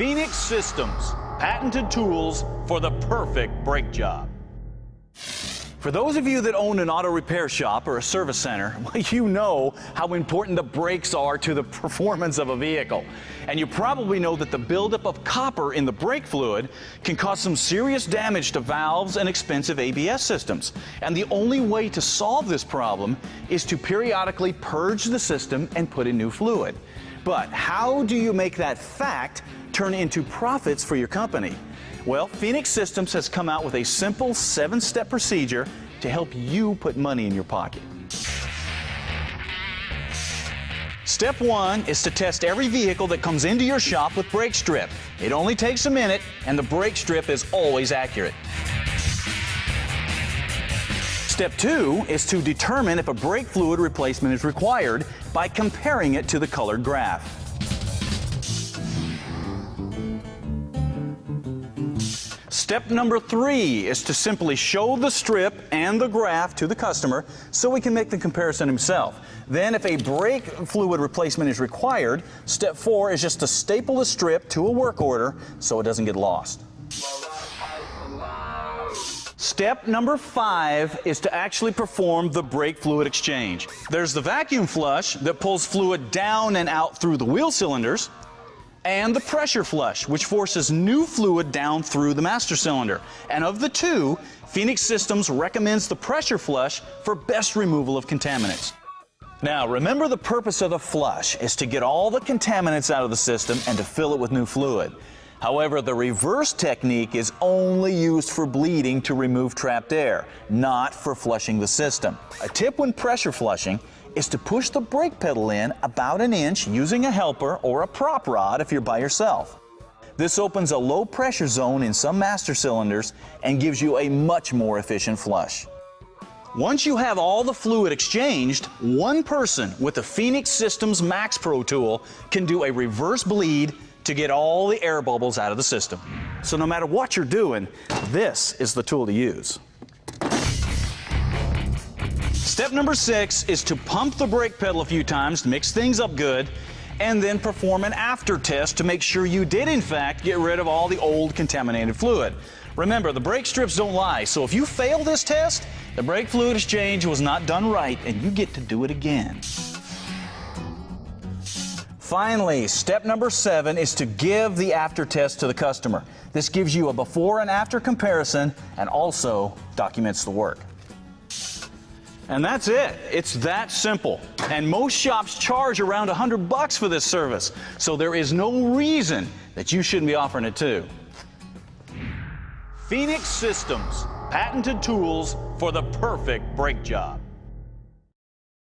Phoenix Systems, patented tools for the perfect brake job. For those of you that own an auto repair shop or a service center, well, you know how important the brakes are to the performance of a vehicle. And you probably know that the buildup of copper in the brake fluid can cause some serious damage to valves and expensive ABS systems. And the only way to solve this problem is to periodically purge the system and put in new fluid. But how do you make that fact turn into profits for your company? Well, Phoenix Systems has come out with a simple 7-step procedure to help you put money in your pocket. Step 1 is to test every vehicle that comes into your shop with BrakeStrip. It only takes a minute, and the BrakeStrip is always accurate. Step 2 is to determine if a brake fluid replacement is required by comparing it to the colored graph. Step number 3 is to simply show the strip and the graph to the customer so we can make the comparison himself. Then if a brake fluid replacement is required, step 4 is just to staple the strip to a work order so it doesn't get lost. Step number 5 is to actually perform the brake fluid exchange. There's the vacuum flush that pulls fluid down and out through the wheel cylinders, and the pressure flush, which forces new fluid down through the master cylinder. And of the two, Phoenix Systems recommends the pressure flush for best removal of contaminants. Now, remember, the purpose of the flush is to get all the contaminants out of the system and to fill it with new fluid. However, the reverse technique is only used for bleeding to remove trapped air, not for flushing the system. A tip when pressure flushing is to push the brake pedal in about an inch using a helper or a prop rod if you're by yourself. This opens a low pressure zone in some master cylinders and gives you a much more efficient flush. Once you have all the fluid exchanged, one person with the Phoenix Systems Max Pro tool can do a reverse bleed to get all the air bubbles out of the system. So no matter what you're doing, this is the tool to use. Step number 6 is to pump the brake pedal a few times to mix things up good, and then perform an after test to make sure you did in fact get rid of all the old contaminated fluid. Remember, the brake strips don't lie, so if you fail this test, the brake fluid exchange was not done right and you get to do it again. Finally, step number 7 is to give the after test to the customer. This gives you a before and after comparison and also documents the work. And that's it. It's that simple. And most shops charge around $100 for this service, so there is no reason that you shouldn't be offering it too. Phoenix Systems, patented tools for the perfect brake job.